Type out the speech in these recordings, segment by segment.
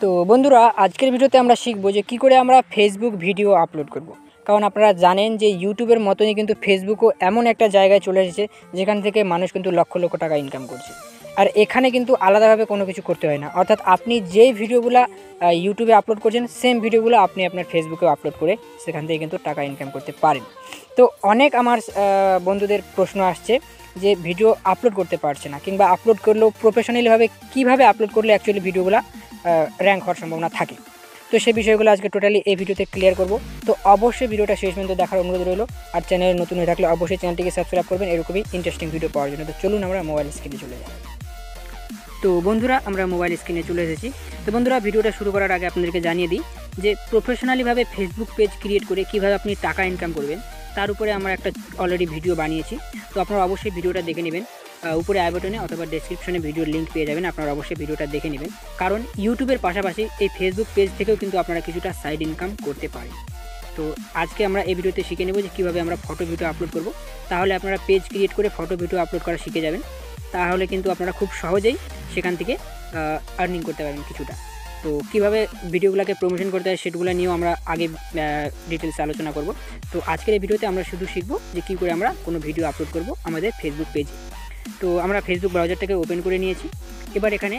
তো বন্ধুরা আজকের ভিডিওতে আমরা শিখবো যে কী করে আমরা ফেসবুক ভিডিও আপলোড করব। কারণ আপনারা জানেন যে ইউটিউবের মতনই কিন্তু ফেসবুকও এমন একটা জায়গায় চলে এসেছে যেখান থেকে মানুষ কিন্তু লক্ষ লক্ষ টাকা ইনকাম করছে। আর এখানে কিন্তু আলাদাভাবে কোনো কিছু করতে হয় না, অর্থাৎ আপনি যেই ভিডিওগুলো ইউটিউবে আপলোড করছেন সেম ভিডিওগুলো আপনি আপনার ফেসবুকেও আপলোড করে সেখান থেকে কিন্তু টাকা ইনকাম করতে পারেন। তো অনেক আমার বন্ধুদের প্রশ্ন আসছে যে ভিডিও আপলোড করতে পারছে না, কিংবা আপলোড করলেও প্রফেশনালিভাবে কীভাবে আপলোড করলে অ্যাকচুয়ালি ভিডিওগুলো র্যাঙ্ক হওয়ার সম্ভাবনা থাকে। তো সেই বিষয়গুলো আজকে টোটালি এই ভিডিওতে ক্লিয়ার করব। তো অবশ্যই ভিডিওটা শেষ পর্যন্ত দেখার অনুরোধ রইল। আর চ্যানেলে নতুন হয়ে থাকলে অবশ্যই চ্যানেলটিকে সাবস্ক্রাইব করবেন এরকমই ইন্টারেস্টিং ভিডিও পাওয়ার জন্য। তো চলুন আমরা মোবাইল স্ক্রিনে চলে যাই। তো বন্ধুরা আমরা মোবাইল স্ক্রিনে চলে এসেছি। তো বন্ধুরা ভিডিওটা শুরু করার আগে আপনাদেরকে জানিয়ে দিই যে প্রফেশনালিভাবে ফেসবুক পেজ ক্রিয়েট করে কীভাবে আপনি টাকা ইনকাম করবেন তার উপরে আমরা একটা অলরেডি ভিডিও বানিয়েছি। তো আপনারা অবশ্যই ভিডিওটা দেখে নেবেন, উপরে আই বাটনে অথবা ডেসক্রিপশনে ভিডিওর লিঙ্ক পেয়ে যাবেন। আপনারা অবশ্যই ভিডিওটা দেখে নেবেন, কারণ ইউটিউবের পাশাপাশি এই ফেসবুক পেজ থেকেও কিন্তু আপনারা কিছুটা সাইড ইনকাম করতে পারেন। তো আজকে আমরা এই ভিডিওতে শিখে নেব যে কীভাবে আমরা ফটো ভিডিও আপলোড করব। তাহলে আপনারা পেজ ক্রিয়েট করে ফটো ভিডিও আপলোড করা শিখে যাবেন। তাহলে কিন্তু আপনারা খুব সহজেই সেখান থেকে আর্নিং করতে পারবেন কিছুটা। তো কীভাবে ভিডিওগুলোকে প্রমোশন করতে হয় সেগুলো নিয়েও আমরা আগে ডিটেলসে আলোচনা করব। তো আজকের এই ভিডিওতে আমরা শুধু শিখব যে কী করে আমরা কোনো ভিডিও আপলোড করব আমাদের ফেসবুক পেজে। তো আমরা ফেসবুক ব্রাউজারটাকে ওপেন করে নিয়েছি। এবার এখানে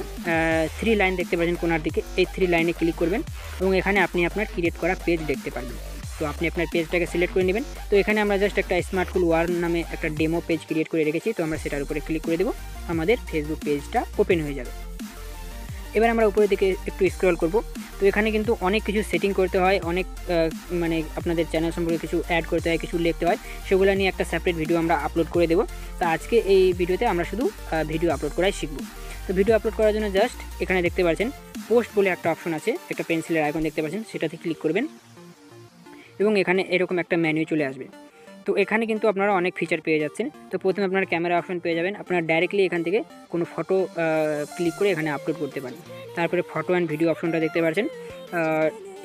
3 লাইন দেখতে পাচ্ছেন কোনার দিকে, এই 3 লাইনে ক্লিক করবেন এবং এখানে আপনি আপনার ক্রিয়েট করা পেজ দেখতে পারবেন। তো আপনি আপনার পেজটাকে সিলেক্ট করে নেবেন। তো এখানে আমরা জাস্ট একটা স্মার্টফুল ওয়ার্ন নামে একটা ডেমো পেজ ক্রিয়েট করে রেখেছি, তো আমরা সেটার উপরে ক্লিক করে দেবো, আমাদের ফেসবুক পেজটা ওপেন হয়ে যাবে। এবার আমরা উপরের দিকে একটু স্ক্রল করব। তো এখানে কিন্তু অনেক কিছু সেটিং করতে হয়, অনেক মানে আপনাদের চ্যানেল সম্পর্কে কিছু অ্যাড করতে হয়, কিছু লিখতে হয়, সেগুলো নিয়ে একটা সেপারেট ভিডিও আমরা আপলোড করে দেবো। তো আজকে এই ভিডিওতে আমরা শুধু ভিডিও আপলোড করাই শিখব। তো ভিডিও আপলোড করার জন্য জাস্ট এখানে দেখতে পাচ্ছেন পোস্ট বলে একটা অপশন আছে, একটা পেন্সিলের আইকন দেখতে পাচ্ছেন, সেটাতে ক্লিক করবেন এবং এখানে এরকম একটা মেনু চলে আসবে। তো এখানে কিন্তু আপনারা অনেক ফিচার পেয়ে যাচ্ছেন। তো প্রথমে আপনারা ক্যামেরা অপশন পেয়ে যাবেন, আপনারা ডাইরেক্টলি এখান থেকে কোনো ফটো ক্লিক করে এখানে আপলোড করতে পারেন। তারপরে ফটো অ্যান্ড ভিডিও অপশনটা দেখতে পাচ্ছেন,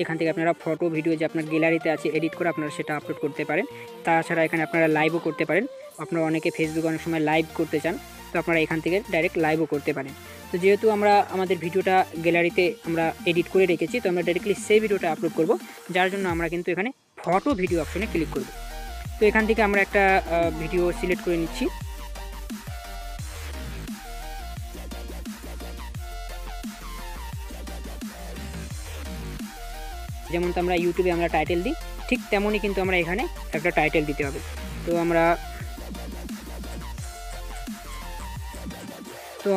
এখান থেকে আপনারা ফটো ভিডিও যে আপনার গ্যালারিতে আছে এডিট করে আপনারা সেটা আপলোড করতে পারেন। তাছাড়া এখানে আপনারা লাইভও করতে পারেন। আপনারা অনেকে ফেসবুকে অনেক সময় লাইভ করতে চান, তো আপনারা এখান থেকে ডাইরেক্ট লাইভও করতে পারেন। তো যেহেতু আমরা আমাদের ভিডিওটা গ্যালারিতে আমরা এডিট করে রেখেছি, তো আমরা ডাইরেক্টলি সেই ভিডিওটা আপলোড করব, যার জন্য আমরা কিন্তু এখানে ফটো ভিডিও অপশনে ক্লিক করব। তো এখান থেকে আমরা একটা ভিডিও সিলেক্ট করে নিচ্ছি। যেমন তো আমরা ইউটিউবে আমরা টাইটেল দিই, ঠিক তেমনই কিন্তু আমরা এখানে একটা টাইটেল দিতে হবে। তো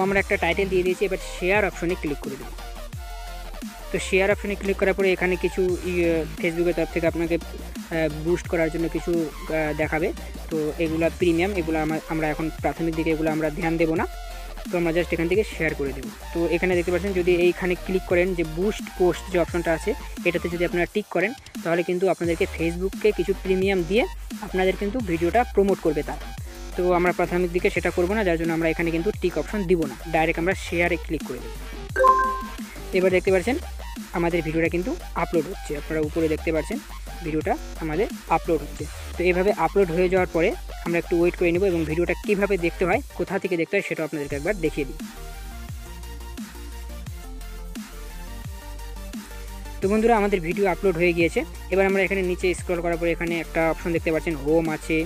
আমরা একটা টাইটেল দিয়ে দিয়েছি। এবার শেয়ার অপশনে ক্লিক করে দেব। তো শেয়ার অপশনে ক্লিক করার পরে এখানে কিছু ফেসবুকের তরফ থেকে আপনাকে বুস্ট করার জন্য কিছু দেখাবে। তো এগুলো প্রিমিয়াম, এগুলো আমরা এখন প্রাথমিক দিকে এগুলো আমরা ধ্যান দেবো না। তো আমরা জাস্ট এখান থেকে শেয়ার করে দেবো। তো এখানে দেখতে পাচ্ছেন যদি এইখানে ক্লিক করেন যে বুস্ট পোস্ট যে অপশনটা আছে এটাতে যদি আপনারা টিক করেন তাহলে কিন্তু আপনাদেরকে ফেসবুককে কিছু প্রিমিয়াম দিয়ে আপনাদের কিন্তু ভিডিওটা প্রমোট করবে তারা। তো আমরা প্রাথমিক দিকে সেটা করব না, যার জন্য আমরা এখানে কিন্তু টিক অপশন দিব না, ডাইরেক্ট আমরা শেয়ারে ক্লিক করে দেবো। এবার দেখতে পাচ্ছেন আমাদের ভিডিওটা কিন্তু আপলোড হচ্ছে, আপনারা উপরে দেখতে পাচ্ছেন ভিডিওটা আমাদের আপলোড হচ্ছে। তো এইভাবে আপলোড হয়ে যাওয়ার পরে আমরা একটু ওয়েট করে নেব এবং ভিডিওটা কীভাবে দেখতে হয়, কোথা থেকে দেখতে হয় সেটা আপনাদেরকে একবার দেখিয়ে দিই। তো বন্ধুরা আমাদের ভিডিও আপলোড হয়ে গিয়েছে। এবার আমরা এখানে নিচে স্ক্রল করার পরে এখানে একটা অপশন দেখতে পাচ্ছেন, হোম আছে,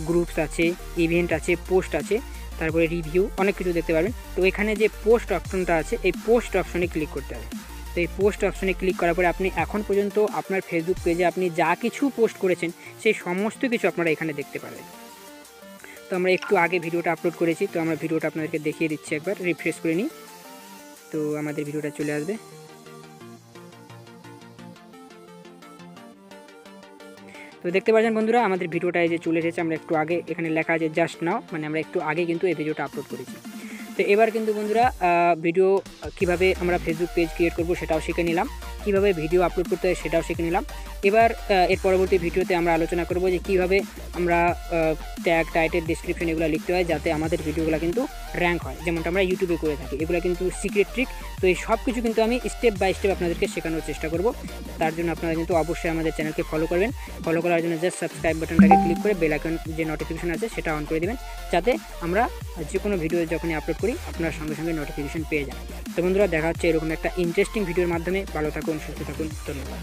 গ্রুপস আছে, ইভেন্ট আছে, পোস্ট আছে, তারপরে রিভিউ, অনেক কিছু দেখতে পারবেন। তো এখানে যে পোস্ট অপশনটা আছে এই পোস্ট অপশনে ক্লিক করতে হবে। তো এই পোস্ট অপশনে ক্লিক করার পরে আপনি এখন পর্যন্ত আপনার ফেসবুক পেজে আপনি যা কিছু পোস্ট করেছেন সেই সমস্ত কিছু আপনারা এখানে দেখতে পারবেন। তো আমরা একটু আগে ভিডিওটা আপলোড করেছি, তো আমরা ভিডিওটা আপনাদেরকে দেখিয়ে দিচ্ছি, একবার রিফ্রেশ করে নিই। তো আমাদের ভিডিওটা চলে আসবে। তো দেখতে পাচ্ছেন বন্ধুরা আমাদের ভিডিওটা এই যে চলে এসেছে। আমরা একটু আগে এখানে লেখা আছে জাস্ট নাও, মানে আমরা একটু আগে কিন্তু এই ভিডিওটা আপলোড করেছি। তো এবার কিন্তু বন্ধুরা ভিডিও কিভাবে আমরা ফেসবুক পেজ ক্রিয়েট করব সেটাও শিখে নিলাম, কিভাবে ভিডিও আপলোড করতে হয় সেটাও শিখে নিলাম। এবার এর পরবর্তী ভিডিওতে আমরা আলোচনা করব যে কীভাবে আমরা ট্যাগ, টাইটেল, ডেসক্রিপশন এগুলো লিখতে হয় যাতে আমাদের ভিডিওগুলো কিন্তু র্যাঙ্ক হয়, যেমনটা আমরা ইউটিউবে করে থাকি। এগুলো কিন্তু সিক্রেট ট্রিক। তো এই সব কিছু কিন্তু আমি স্টেপ বাই স্টেপ আপনাদেরকে শেখানোর চেষ্টা করব। তার জন্য আপনারা কিন্তু অবশ্যই আমাদের চ্যানেলকে ফলো করবেন। ফলো করার জন্য জাস্ট সাবস্ক্রাইব বাটনটাকে ক্লিক করে বেল আইকন যে নোটিফিকেশন আছে সেটা অন করে দেবেন, যাতে আমরা যে কোনো ভিডিও যখনই আপলোড করি আপনারা সঙ্গে সঙ্গে নোটিফিকেশন পেয়ে যান। তো বন্ধুরা, দেখা হচ্ছে এরকম একটা ইন্টারেস্টিং ভিডিওর মাধ্যমে। ভালো থাকুন, সুস্থ থাকুন, ধন্যবাদ।